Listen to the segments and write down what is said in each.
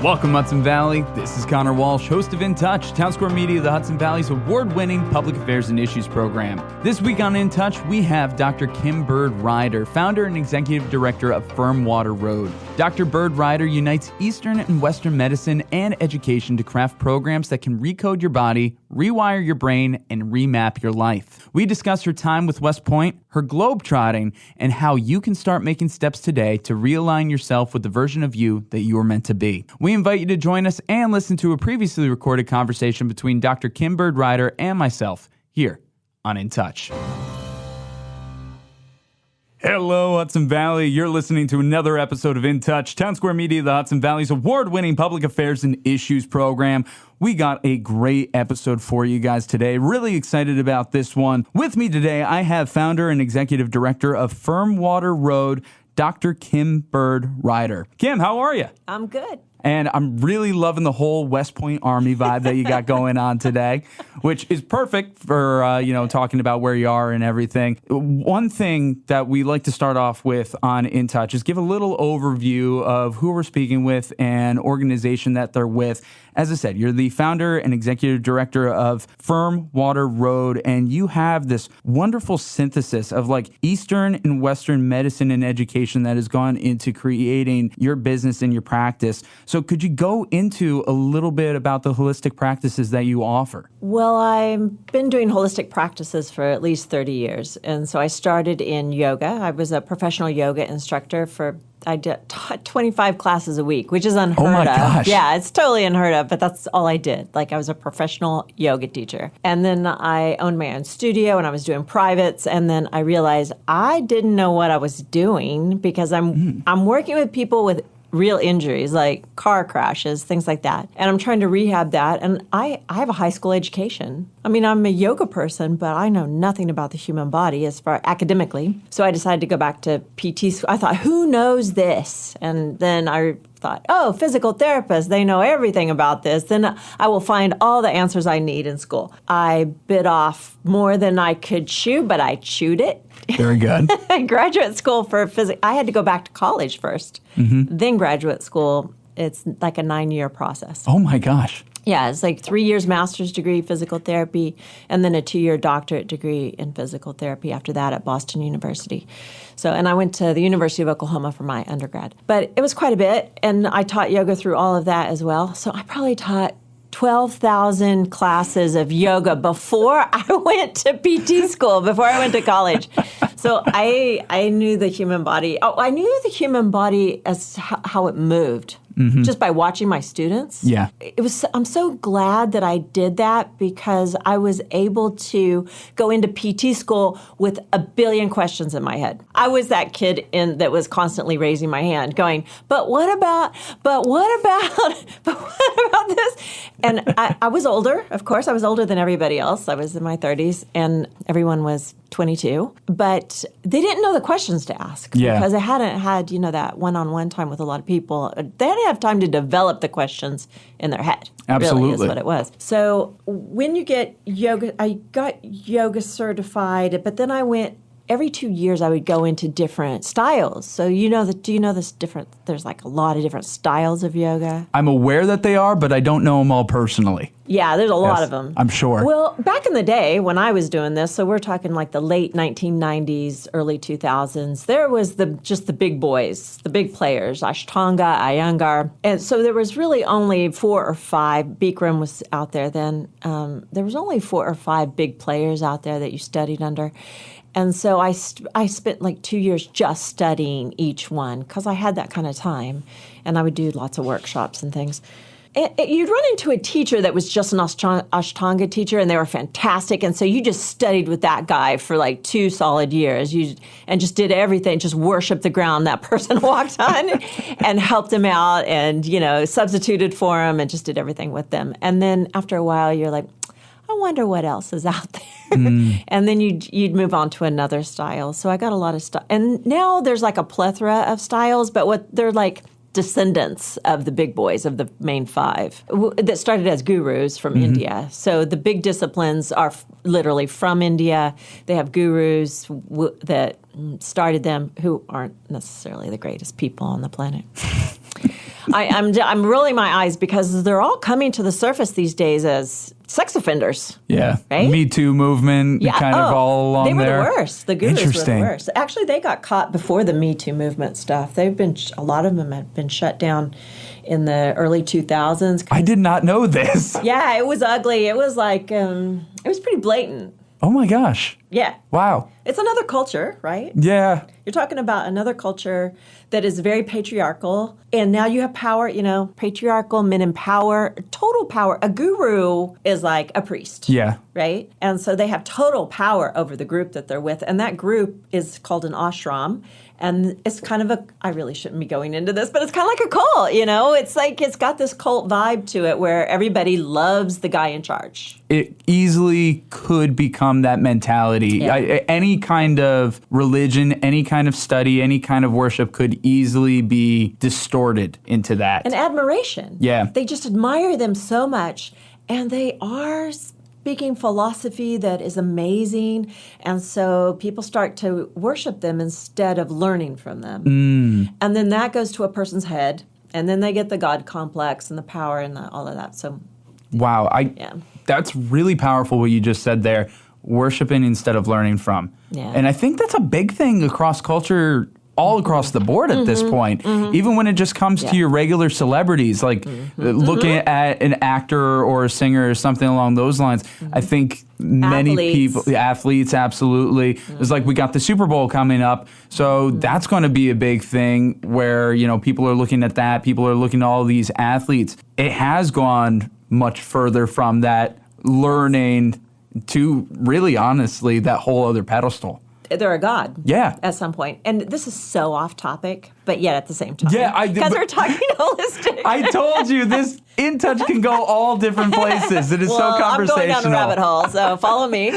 Welcome, Hudson Valley. This is Conor Walsh, host of In Touch, Townsquare Media, the Hudson Valley's award-winning public affairs and issues program. This week on In Touch, we have Dr. Byrd-Rider, founder and executive director of Water Road. Dr. Byrd-Rider unites Eastern and Western medicine and education to craft programs that can recode your body, rewire your brain, and remap your life. We discuss her time with West Point, her globe-trotting, and how you can start making steps today to realign yourself with the version of you that you are meant to be. We invite you to join us and listen to a previously recorded conversation between Dr. Byrd-Rider and myself here on In Touch. Hello, Hudson Valley. You're listening to another episode of In Touch, Townsquare Media, the Hudson Valley's award-winning public affairs and issues program. We got a great episode for you guys today. Really excited about this one. With me today, I have founder and executive director of Water Road, Dr. Byrd-Rider. Kim, how are you? I'm good. And I'm really loving the whole West Point Army vibe that you got going on today, which is perfect for, talking about where you are and everything. One thing that we like to start off with on In Touch is give a little overview of who we're speaking with and organization that they're with. As I said, you're the founder and executive director of Water Road, and you have this wonderful synthesis of like Eastern and Western medicine and education that has gone into creating your business and your practice. So could you go into a little bit about the holistic practices that you offer? Well, I've been doing holistic practices for at least 30 years. And so I started in yoga. I was a professional yoga instructor I taught 25 classes a week, which is unheard of. Oh my gosh. Yeah, it's totally unheard of, but that's all I did. Like I was a professional yoga teacher. And then I owned my own studio and I was doing privates. And then I realized I didn't know what I was doing because I'm working with people with real injuries like car crashes, things like that. And I'm trying to rehab that. And I have a high school education. I mean, I'm a yoga person, but I know nothing about the human body as far academically. So I decided to go back to PT school. I thought, who knows this? And then I thought, physical therapists, they know everything about this. Then I will find all the answers I need in school. I bit off more than I could chew, but I chewed it. Very good. Graduate school for physics, I had to go back to college first. Then graduate school, it's like a 9-year process. Oh my gosh. Yeah, it's like 3 years master's degree physical therapy, and then a 2-year doctorate degree in physical therapy after that at Boston University. And I went to the University of Oklahoma for my undergrad. But it was quite a bit, and I taught yoga through all of that as well. So I probably taught 12,000 classes of yoga before I went to PT school, before I went to college. So I knew the human body. I knew the human body as how it moved. Just by watching my students. Yeah. I'm so glad that I did that because I was able to go into PT school with a billion questions in my head. I was that kid that was constantly raising my hand going, but what about this? And I was older, of course. I was older than everybody else. I was in my 30s and everyone was 22. But they didn't know the questions to ask because they hadn't had, that one-on-one time with a lot of people. They hadn't have time to develop the questions in their head. Absolutely. Really is what it was. So when you get yoga, I got yoga certified, but then I went, every 2 years I would go into different styles. So do you know this different, there's like a lot of different styles of yoga? I'm aware that they are, but I don't know them all personally. Yeah, there's a lot of them. I'm sure. Well, back in the day when I was doing this, so we're talking like the late 1990s, early 2000s, there was just the big boys, the big players, Ashtanga, Iyengar. And so there was really only 4 or 5, Bikram was out there then, there was only 4 or 5 big players out there that you studied under. And so I spent like 2 years just studying each one because I had that kind of time. And I would do lots of workshops and things. You'd run into a teacher that was just an Ashtanga teacher, and they were fantastic. And so you just studied with that guy for like 2 solid years and just did everything, just worshiped the ground that person walked on and helped him out and, substituted for him and just did everything with them. And then after a while, you're like, I wonder what else is out there. And then you'd move on to another style. So I got a lot of stuff. And now there's like a plethora of styles, but they're like descendants of the big boys, of the main 5, that started as gurus from India. So the big disciplines are literally from India. They have gurus that started them who aren't necessarily the greatest people on the planet. I'm rolling my eyes because they're all coming to the surface these days as sex offenders. Yeah. Right? Me Too movement, kind of all along there. They were the worst. The gurus were the worst. Actually, they got caught before the Me Too movement stuff. A lot of them had been shut down in the early 2000s. I did not know this. Yeah, it was ugly. It was like, it was pretty blatant. Oh my gosh. Yeah. Wow. It's another culture, right? Yeah. You're talking about another culture that is very patriarchal. And now you have power, patriarchal, men in power, total power. A guru is like a priest. Yeah. Right? And so they have total power over the group that they're with. And that group is called an ashram. And it's kind of I really shouldn't be going into this, but it's kind of like a cult, It's like it's got this cult vibe to it where everybody loves the guy in charge. It easily could become that mentality. Yeah. Any kind of religion, any kind of study, any kind of worship could easily be distorted into that. And admiration. Yeah. They just admire them so much. And they are speaking philosophy that is amazing, and so people start to worship them instead of learning from them. And then that goes to a person's head, and then they get the God complex and the power and all of that. So, wow, that's really powerful what you just said there. Worshiping instead of learning from. Yeah. And I think that's a big thing across culture, all across the board at this point. Even when it just comes to your regular celebrities, like looking at an actor or a singer or something along those lines. I think many people, athletes, absolutely. It's like we got the Super Bowl coming up, so that's going to be a big thing where, people are looking at that. People are looking at all these athletes. It has gone much further from that learning to really, honestly, that whole other pedestal. They're a god. Yeah. At some point. And this is so off topic, but yet at the same time. Yeah. Because we're talking holistic. I told you this In Touch can go all different places. It is so conversational. I'm going down a rabbit hole, so follow me.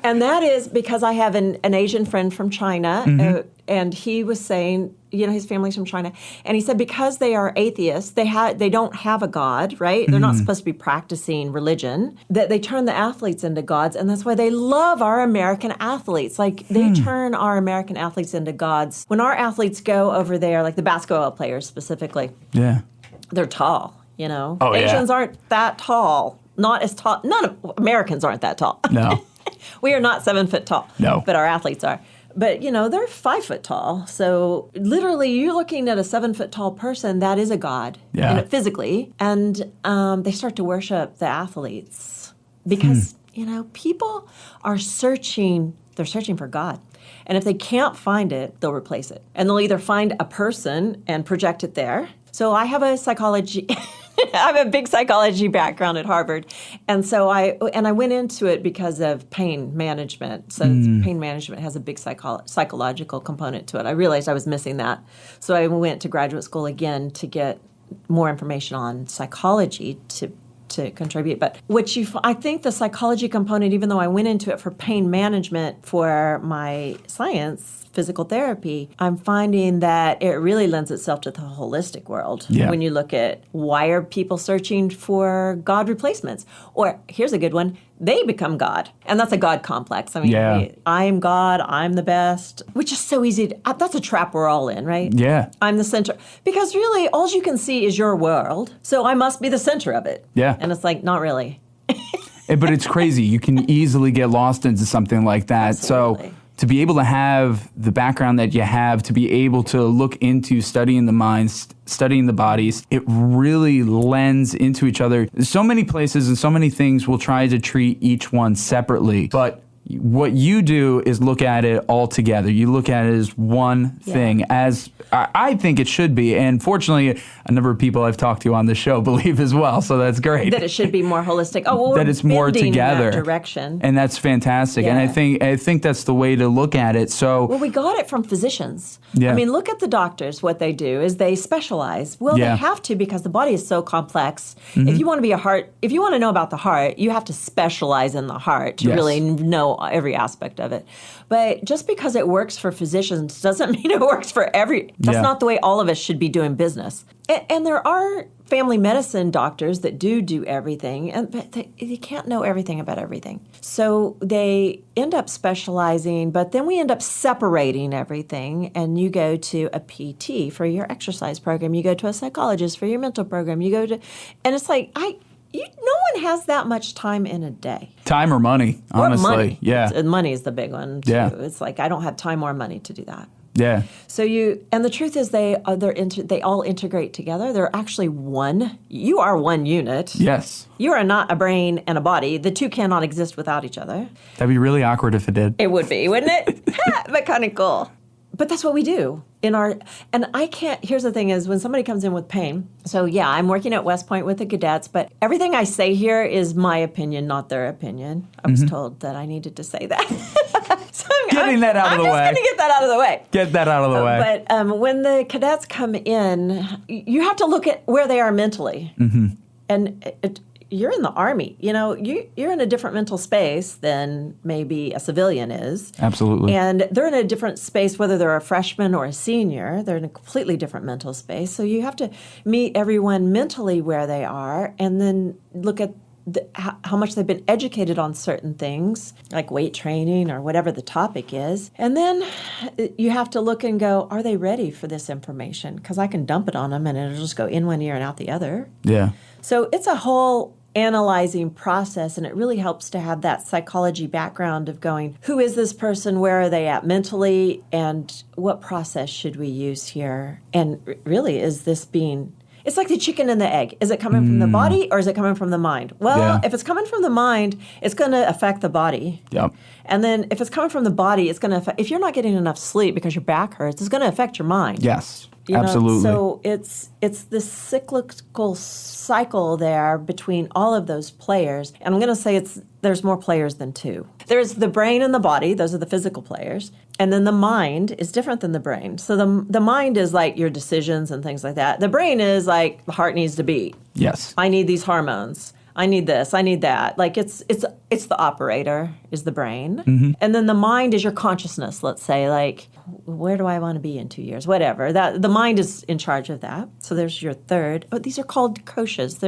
And that is because I have an Asian friend from China, and he was saying, his family's from China, and he said because they are atheists, they don't have a god, right? They're not supposed to be practicing religion, that they turn the athletes into gods, and that's why they love our American athletes. Like, they turn our American athletes into gods. When our athletes go over there, like the basketball players specifically, they're tall, Oh, Asians aren't that tall. Not as tall. None of Americans aren't that tall. No. We are not 7 foot tall. No. But our athletes are. But, they're 5 foot tall. So literally, you're looking at a 7 foot tall person, that is a god, physically. And they start to worship the athletes because, people are searching. They're searching for God. And if they can't find it, they'll replace it. And they'll either find a person and project it there. So I have a psychology... I have a big psychology background at Harvard. And so I went into it because of pain management. So pain management has a big psychological component to it. I realized I was missing that. So I went to graduate school again to get more information on psychology to contribute. But I think the psychology component, even though I went into it for pain management for my science, physical therapy, I'm finding that it really lends itself to the holistic world. Yeah. When you look at why are people searching for God replacements? Or here's a good one, they become God. And that's a God complex. I mean, I am God, I'm the best, which is so easy. That's a trap we're all in, right? Yeah. I'm the center. Because really, all you can see is your world. So I must be the center of it. Yeah. And it's like, not really. But it's crazy. You can easily get lost into something like that. Absolutely. So to be able to have the background that you have, to be able to look into studying the minds, studying the bodies, it really lends into each other. So many places and so many things will try to treat each one separately, but what you do is look at it all together. You look at it as one thing, as I think it should be. And fortunately, a number of people I've talked to on the show believe as well. So that's great. That it should be more holistic. Oh, well, that it's more together. In that direction. And that's fantastic. And I think that's the way to look at it. So we got it from physicians. Yeah. I mean, look at the doctors. What they do is they specialize. Well, they have to because the body is so complex. If you want to know about the heart, you have to specialize in the heart to really know every aspect of it. But just because it works for physicians doesn't mean it works for that's not the way all of us should be doing business. And there are family medicine doctors that do everything, but they can't know everything about everything. So they end up specializing, but then we end up separating everything, and you go to a PT for your exercise program, you go to a psychologist for your mental program, and it's like, no one has that much time in a day. Time or money, honestly. Or money. Yeah. Money is the big one, too. Yeah. It's like, I don't have time or money to do that. Yeah. So and the truth is they all integrate together. They're actually one. You are one unit. Yes. You are not a brain and a body. The two cannot exist without each other. That'd be really awkward if it did. It would be, wouldn't it? But kind of cool. But that's what we do here's the thing is when somebody comes in with pain, so yeah, I'm working at West Point with the cadets, but everything I say here is my opinion, not their opinion. I was told that I needed to say that. So Getting that out of the way. I'm just going to get that out of the way. Get that out of the way. But when the cadets come in, you have to look at where they are mentally. Mm-hmm. And you're in the Army. You're in a different mental space than maybe a civilian is. Absolutely. And they're in a different space, whether they're a freshman or a senior. They're in a completely different mental space. So you have to meet everyone mentally where they are and then look at how much they've been educated on certain things, like weight training or whatever the topic is. And then you have to look and go, are they ready for this information? Because I can dump it on them and it'll just go in one ear and out the other. Yeah. So it's a whole analyzing process, and it really helps to have that psychology background of going, who is this person, where are they at mentally, and what process should we use here? And really, is this being... It's like the chicken and the egg. Is it coming from the body or is it coming from the mind? Well, if it's coming from the mind, it's going to affect the body. Yep. And then if it's coming from the body, it's going to affect... If you're not getting enough sleep because your back hurts, it's going to affect your mind. Yes. Absolutely. So it's this cyclical cycle there between all of those players. And I'm going to say there's more players than two. There's the brain and the body. Those are the physical players. And then the mind is different than the brain. So the mind is like your decisions and things like that. The brain is like the heart needs to beat. Yes. I need these hormones. I need this, I need that. Like it's the operator is the brain. Mm-hmm. And then the mind is your consciousness, let's say, like, where do I want to be in 2 years? Whatever. The mind is in charge of that. So there's your third. Oh, these are called koshas.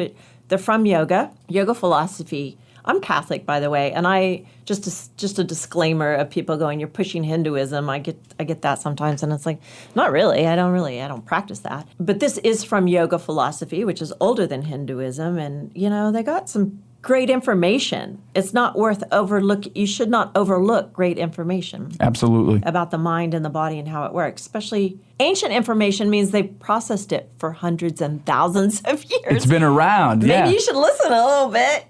They're from yoga philosophy. I'm Catholic, by the way, and I just a disclaimer of people going, you're pushing Hinduism. I get that sometimes, and it's like, not really. I don't practice that. But this is from yoga philosophy, which is older than Hinduism, and they got some great information. It's not worth you should not overlook great information. Absolutely. About the mind and the body and how it works. Especially ancient information means they processed it for hundreds and thousands of years. It's been around, Maybe you should listen a little bit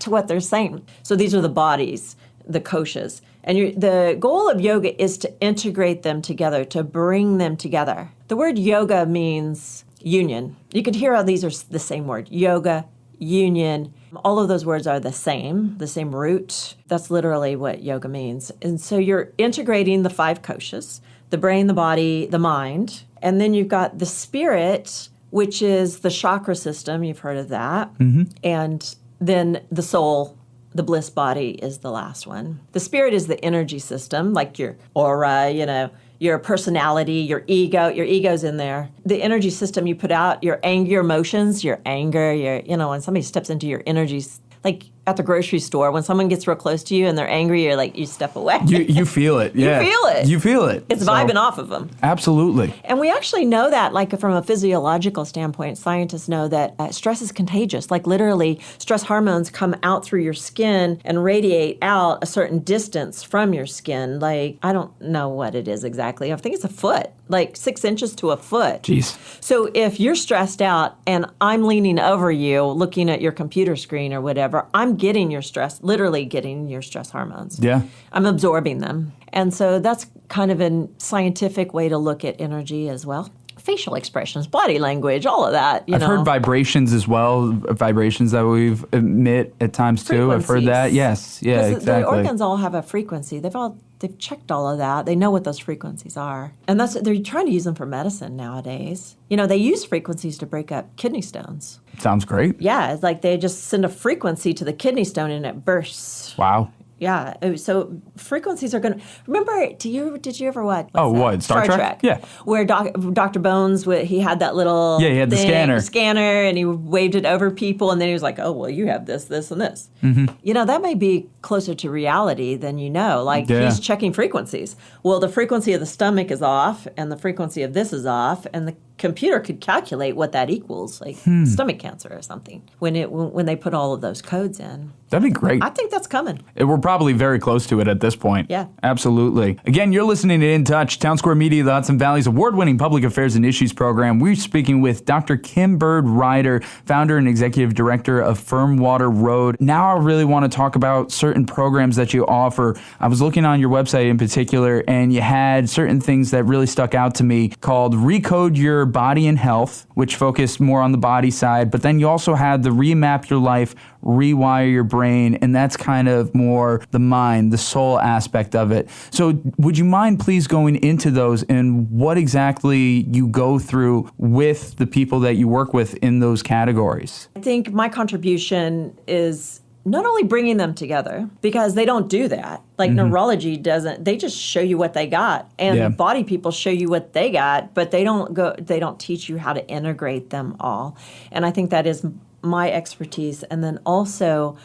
to what they're saying. So these are the bodies, the koshas. And the goal of yoga is to integrate them together, to bring them together. The word yoga means union. You can hear how these are the same word. Yoga, union. All of those words are the same root. That's literally what yoga means. And so you're integrating the 5 koshas, the brain, the body, the mind. And then you've got the spirit, which is the chakra system. You've heard of that. Mm-hmm. And then the soul, the bliss body is the last one. The spirit is the energy system, like your aura, your personality, your ego. Your ego's in there. The energy system you put out, your anger, your emotions, your anger, when somebody steps into your energies, like at the grocery store, when someone gets real close to you and they're angry, you're like, you step away. You feel it. Yeah. You feel it. It's vibing off of them. Absolutely. And we actually know that, like from a physiological standpoint, scientists know that stress is contagious. Like literally, stress hormones come out through your skin and radiate out a certain distance from your skin. Like, I don't know what it is exactly. I think it's a foot, like 6 inches to a foot. Jeez. So if you're stressed out and I'm leaning over you, looking at your computer screen or whatever, I'm literally getting your stress hormones. Yeah. I'm absorbing them. And so that's kind of a scientific way to look at energy as well. Facial expressions, body language, all of that. I've heard vibrations as well, vibrations that we emit at times too. I've heard that. Yes. Yeah, exactly. The organs all have a frequency. They've checked all of that. They know what those frequencies are. And they're trying to use them for medicine nowadays. They use frequencies to break up kidney stones. Sounds great. Yeah, it's like they just send a frequency to the kidney stone and it bursts. Wow. Yeah. So frequencies are going to remember. Did you ever watch? What Star Trek? Yeah. Where Dr. Bones, he had that little he had the scanner, and he waved it over people, and then he was like, "Oh, well, you have this, this, and this." Mm-hmm. That may be closer to reality than you know. Like he's checking frequencies. Well, the frequency of the stomach is off, and the frequency of this is off, and the computer could calculate what that equals, like stomach cancer or something, when they put all of those codes in. That'd be great. I think that's coming. We're probably very close to it at this point. Yeah. Absolutely. Again, you're listening to In Touch, Townsquare Media, the Hudson Valley's award-winning public affairs and issues program. We're speaking with Dr. Kim Byrd-Rider, founder and executive director of Firmwater Road. Now I really want to talk about certain programs that you offer. I was looking on your website in particular, and you had certain things that really stuck out to me called Recode Your Body and Health, which focused more on the body side, but then you also had the Remap Your Life, Rewire Your Brain, and that's kind of more the mind, the soul aspect of it. So would you mind please going into those and what exactly you go through with the people that you work with in those categories? I think my contribution is not only bringing them together, because they don't do that. Like neurology doesn't, they just show you what they got. And body people show you what they got, but they don't teach you how to integrate them all. And I think that is my expertise. And then also,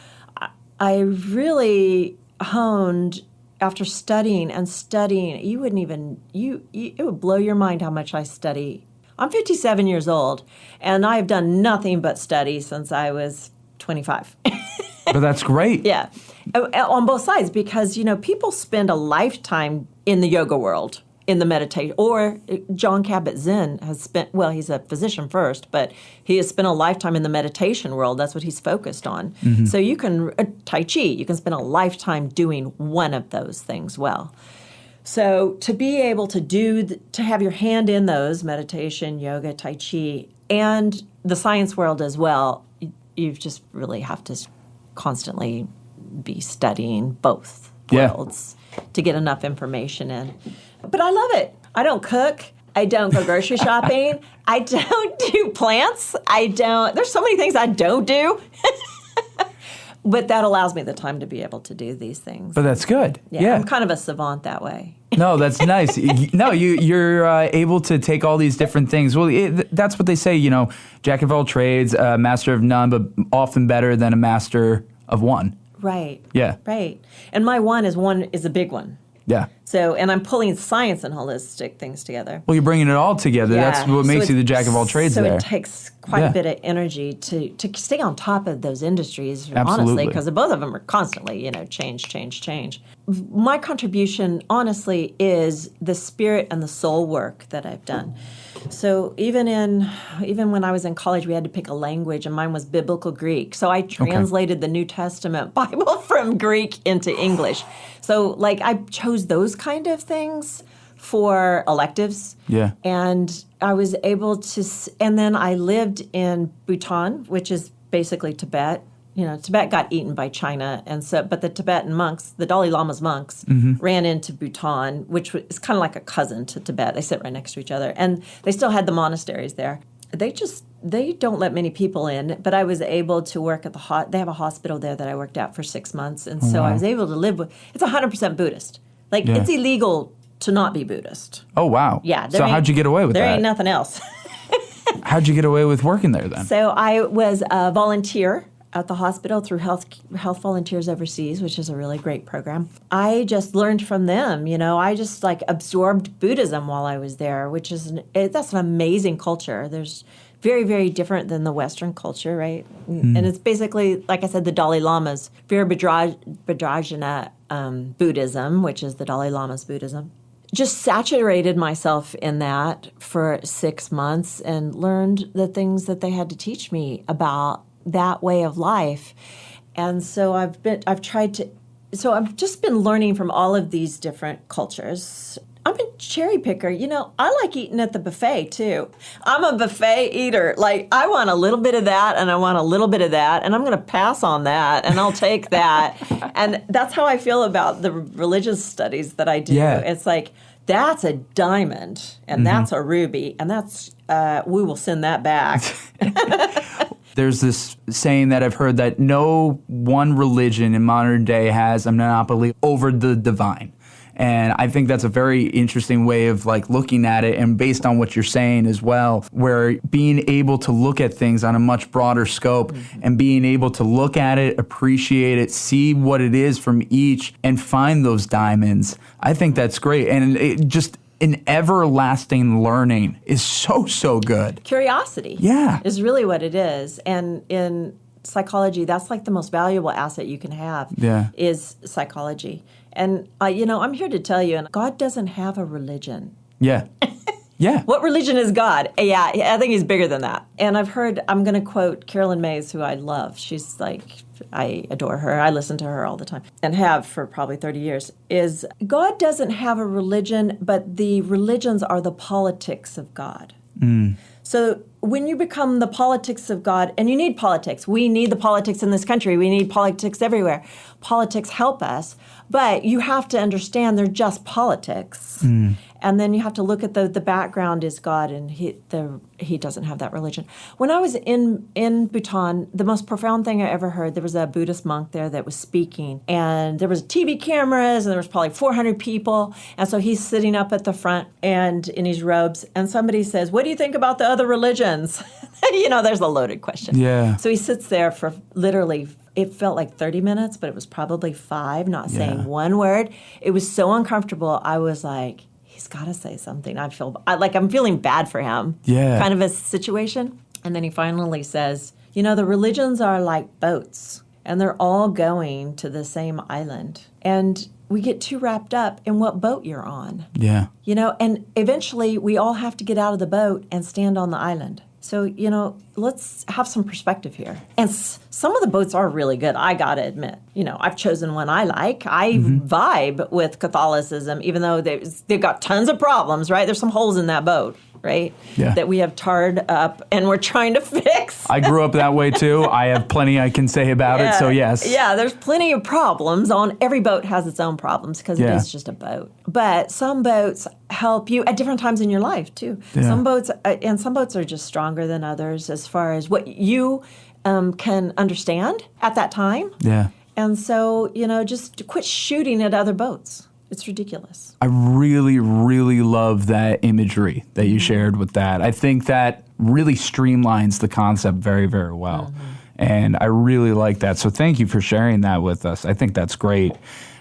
I really honed after studying and studying. You wouldn't even, it would blow your mind how much I study. I'm 57 years old, and I have done nothing but study since I was 25. But that's great. Yeah. On both sides, because, people spend a lifetime in the yoga world, in the meditation. Or John Kabat-Zinn has spent, well, he's a physician first, but he has spent a lifetime in the meditation world. That's what he's focused on. So you can, Tai Chi, you can spend a lifetime doing one of those things well. So to be able to have your hand in those, meditation, yoga, Tai Chi, and the science world as well, you just really have to constantly be studying both worlds to get enough information in. But I love it. I don't cook. I don't go grocery shopping. I don't do plants. There's so many things I don't do. But that allows me the time to be able to do these things. But that's good. Yeah. I'm kind of a savant that way. No, that's nice. No, you're able to take all these different things. Well, that's what they say, jack of all trades, master of none, but often better than a master of one. Right. Yeah. Right. And my one is a big one. Yeah. So, and I'm pulling science and holistic things together. Well, you're bringing it all together. Yeah. That's what makes you the jack of all trades there. So it takes quite a bit of energy to stay on top of those industries, honestly, because both of them are constantly, change. My contribution, honestly, is the spirit and the soul work that I've done. So even when I was in college, we had to pick a language, and mine was Biblical Greek. So I translated the New Testament Bible from Greek into English. So I chose those kind of things for electives. Yeah. And I was able to, and then I lived in Bhutan, which is basically Tibet. Tibet got eaten by China, but the Tibetan monks, the Dalai Lama's monks, ran into Bhutan, which is kind of like a cousin to Tibet. They sit right next to each other, and they still had the monasteries there. They don't let many people in, but I was able to work at they have a hospital there that I worked at for 6 months, and so I was able to live with. It's 100% Buddhist. It's illegal to not be Buddhist. Oh wow! Yeah. So how'd you get away with that? There ain't nothing else. How'd you get away with working there then? So I was a volunteer at the hospital through Health Volunteers Overseas, which is a really great program. I just learned from them. I just absorbed Buddhism while I was there, that's an amazing culture. There's very, very different than the Western culture, right? And it's basically, like I said, the Dalai Lama's Vajrayana Buddhism, which is the Dalai Lama's Buddhism. Just saturated myself in that for 6 months and learned the things that they had to teach me about that way of life. And so I've just been learning from all of these different cultures. I'm a cherry picker. I like eating at the buffet too. I'm a buffet eater. I want a little bit of that and I want a little bit of that, and I'm going to pass on that and I'll take that. And that's how I feel about the religious studies that I do. Yeah. It's that's a diamond and that's a ruby, and that's we will send that back. There's this saying that I've heard that no one religion in modern day has a monopoly over the divine. And I think that's a very interesting way of like looking at it, and based on what you're saying as well, where being able to look at things on a much broader scope and being able to look at it, appreciate it, see what it is from each and find those diamonds. I think that's great. And it just an everlasting learning is so good. Curiosity is really what it is. And in psychology, that's like the most valuable asset you can have is psychology. And, I'm here to tell you, and God doesn't have a religion. Yeah. What religion is God? Yeah, I think he's bigger than that. And I'm going to quote Carolyn Mays, who I love. She's like, I adore her. I listen to her all the time and have for probably 30 years, is God doesn't have a religion, but the religions are the politics of God. So when you become the politics of God, and you need politics. We need the politics in this country. We need politics everywhere. Politics help us, but you have to understand they're just politics. And then you have to look at the background is God, and he doesn't have that religion. When I was in Bhutan, the most profound thing I ever heard, there was a Buddhist monk there that was speaking, and there was TV cameras, and there was probably 400 people, and so he's sitting up at the front and in his robes, and somebody says, "What do you think about the other religions?" There's a loaded question. Yeah. So he sits there for literally, it felt like 30 minutes, but it was probably 5, not saying one word. It was so uncomfortable. I was like, he's got to say something. I'm feeling bad for him. Yeah. Kind of a situation. And then he finally says, the religions are like boats, and they're all going to the same island. And we get too wrapped up in what boat you're on. Yeah. And eventually we all have to get out of the boat and stand on the island. So, let's have some perspective here. And some of the boats are really good, I got to admit. I've chosen one I like. I vibe with Catholicism, even though they've got tons of problems, right? There's some holes in that boat, right? Yeah. That we have tarred up and we're trying to fix. I grew up that way too. I have plenty I can say about it, so yes. Yeah, there's plenty of problems. Every boat has its own problems because it is just a boat. But some boats help you at different times in your life too. Yeah. Some boats are just stronger than others as far as what you can understand at that time. Yeah. And so, just quit shooting at other boats. It's ridiculous. I really, really love that imagery that you shared with that. I think that really streamlines the concept very, very well. And I really like that. So thank you for sharing that with us. I think that's great.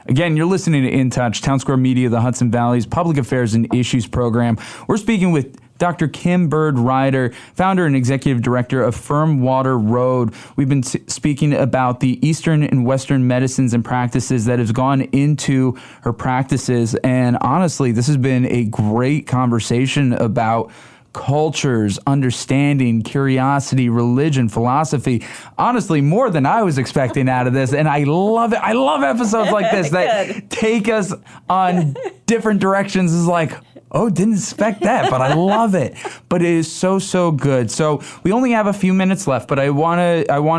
Again, you're listening to In Touch, Townsquare Media, the Hudson Valley's Public Affairs and Issues program. We're speaking with Dr. Kim Byrd-Rider, founder and executive director of Firm Water Road. We've been speaking about the Eastern and Western medicines and practices that have gone into her practices. And honestly, this has been a great conversation about cultures, understanding, curiosity, religion, philosophy. Honestly, more than I was expecting out of this. And I love it. I love episodes like this that take us on different directions. It's like, oh, didn't expect that, but I love it. But it is so good. So we only have a few minutes left, but I want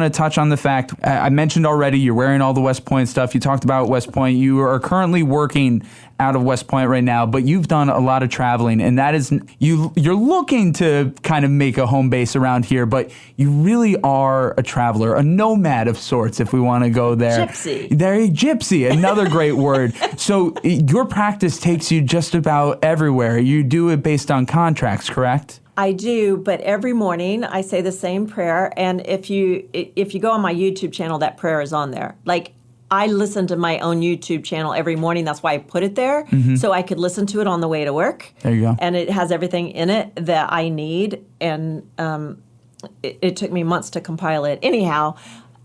to touch on the fact, I mentioned already, you're wearing all the West Point stuff. You talked about West Point. You are currently working out of West Point right now, but you've done a lot of traveling, and that is, you're looking to kind of make a home base around here, but you really are a traveler, a nomad of sorts, if we want to go there. Gypsy, another great word. So your practice takes you just about everywhere. You do it based on contracts, correct? I do, but every morning I say the same prayer, and if you go on my YouTube channel, that prayer is on there. Like, I listen to my own YouTube channel every morning. That's why I put it there, so I could listen to it on the way to work. There you go. And it has everything in it that I need, and it took me months to compile it. Anyhow,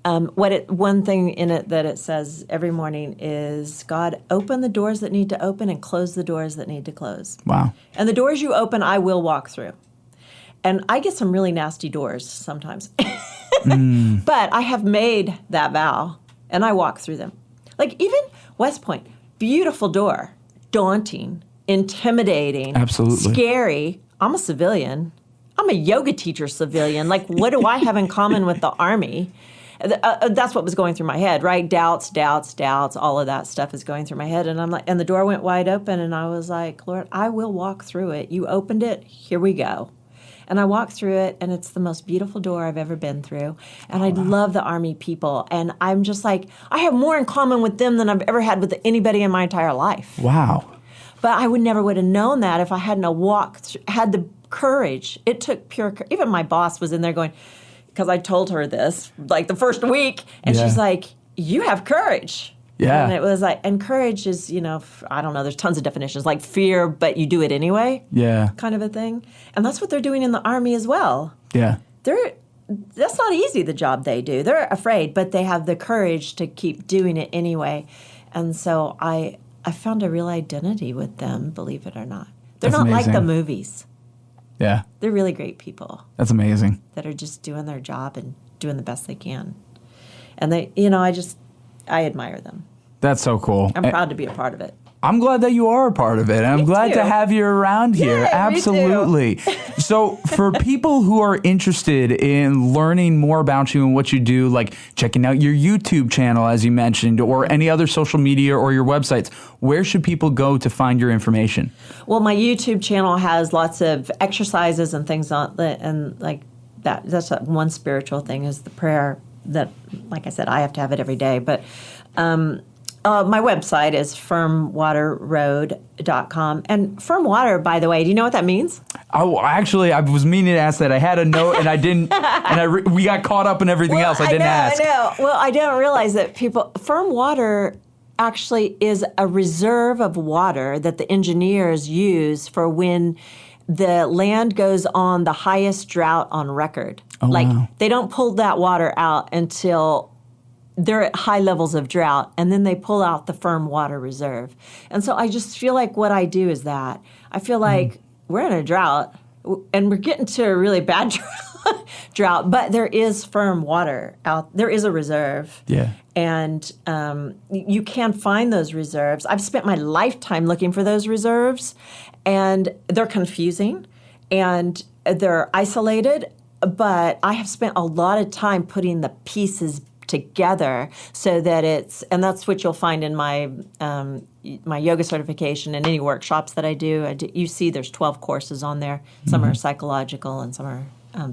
one thing in it that it says every morning is, God, open the doors that need to open and close the doors that need to close. Wow. And the doors you open, I will walk through. And I get some really nasty doors sometimes. But I have made that vow. And I walk through them. Like even West Point, beautiful door, daunting, intimidating, absolutely scary. I'm a civilian. I'm a yoga teacher civilian. Like, what do I have in common with the Army? That's what was going through my head, right? Doubts. All of that stuff is going through my head. And I'm like, and the door went wide open, and I was like, Lord, I will walk through it. You opened it. Here we go. And I walk through it, and it's the most beautiful door I've ever been through. And I love the Army people. And I'm just like, I have more in common with them than I've ever had with anybody in my entire life. Wow. But I would never would have known that if I hadn't had the courage. It took pure courage. Even my boss was in there going, because I told her this, like the first week, and she's like, you have courage. Yeah. And it was like, and courage is, I don't know, there's tons of definitions, like fear, but you do it anyway. Yeah. Kind of a thing. And that's what they're doing in the Army as well. Yeah. That's not easy, the job they do. They're afraid, but they have the courage to keep doing it anyway. And so I found a real identity with them, believe it or not. They're That's not amazing. like the movies. Yeah. They're really great people That's amazing. that are just doing their job and doing the best they can. And they, I admire them. That's so cool. I'm proud to be a part of it. I'm glad that you are a part of it. And I'm glad to have you around here. Yeah, Absolutely. So for people who are interested in learning more about you and what you do, like checking out your YouTube channel, as you mentioned, or any other social media or your websites, where should people go to find your information? Well, my YouTube channel has lots of exercises and things on it, and like that. That's one spiritual thing is the prayer that, like I said, I have to have it every day. But my website is firmwaterroad.com. And firm water, by the way, do you know what that means? Oh, actually, I was meaning to ask that. I had a note and I didn't, and we got caught up in everything else. I didn't ask. I know. Well, I didn't realize that firm water actually is a reserve of water that the engineers use for when the land goes on the highest drought on record. Oh, wow. They don't pull that water out until they're at high levels of drought, and then they pull out the firm water reserve. And so I just feel like what I do is that. I feel like we're in a drought, and we're getting to a really bad drought, but there is firm water out. There is a reserve. Yeah. And you can find those reserves. I've spent my lifetime looking for those reserves, and they're confusing, and they're isolated, but I have spent a lot of time putting the pieces together so that and that's what you'll find in my yoga certification and any workshops that I do. You see there's 12 courses on there. Some are psychological and some are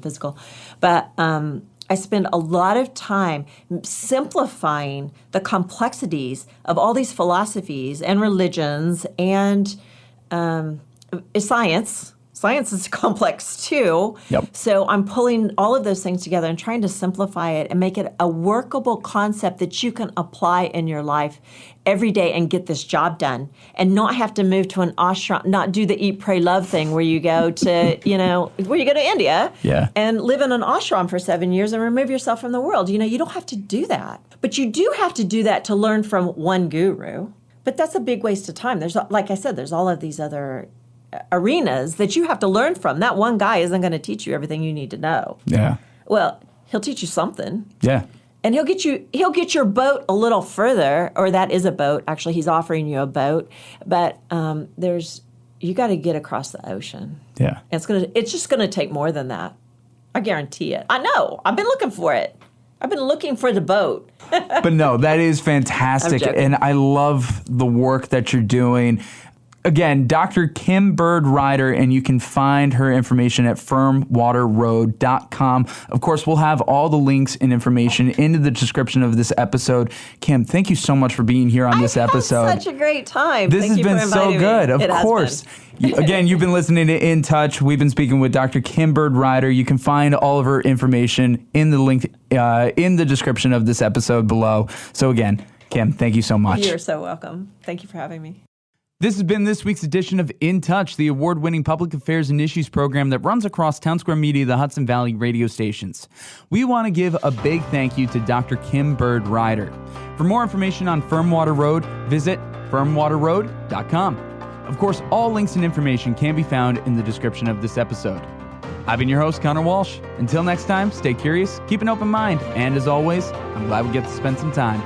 physical. But I spend a lot of time simplifying the complexities of all these philosophies and religions and science. Science is complex too. Yep. So I'm pulling all of those things together and trying to simplify it and make it a workable concept that you can apply in your life every day and get this job done and not have to move to an ashram, not do the eat, pray, love thing where you go to, where you go to India and live in an ashram for 7 years and remove yourself from the world. You don't have to do that. But you do have to do that to learn from one guru. But that's a big waste of time. Like I said, there's all of these other arenas that you have to learn from. That one guy isn't going to teach you everything you need to know. Yeah. Well, he'll teach you something. Yeah. And he'll get your boat a little further, or that is a boat. Actually, he's offering you a boat. But you got to get across the ocean. Yeah. It's just going to take more than that. I guarantee it. I know. I've been looking for it. I've been looking for the boat. But no, that is fantastic. And I love the work that you're doing. Again, Dr. Kim Byrd-Rider, and you can find her information at firmwaterroad.com. Of course, we'll have all the links and information into the description of this episode. Kim, thank you so much for being here on this episode. I've had such a great time. This has been so good. Of course. Again, you've been listening to In Touch. We've been speaking with Dr. Kim Byrd-Rider. You can find all of her information in the link in the description of this episode below. So again, Kim, thank you so much. You're so welcome. Thank you for having me. This has been this week's edition of In Touch, the award-winning public affairs and issues program that runs across Townsquare Media, the Hudson Valley radio stations. We want to give a big thank you to Dr. Kim Byrd-Rider. For more information on Firmwater Road, visit firmwaterroad.com. Of course, all links and information can be found in the description of this episode. I've been your host, Conor Walsh. Until next time, stay curious, keep an open mind, and as always, I'm glad we get to spend some time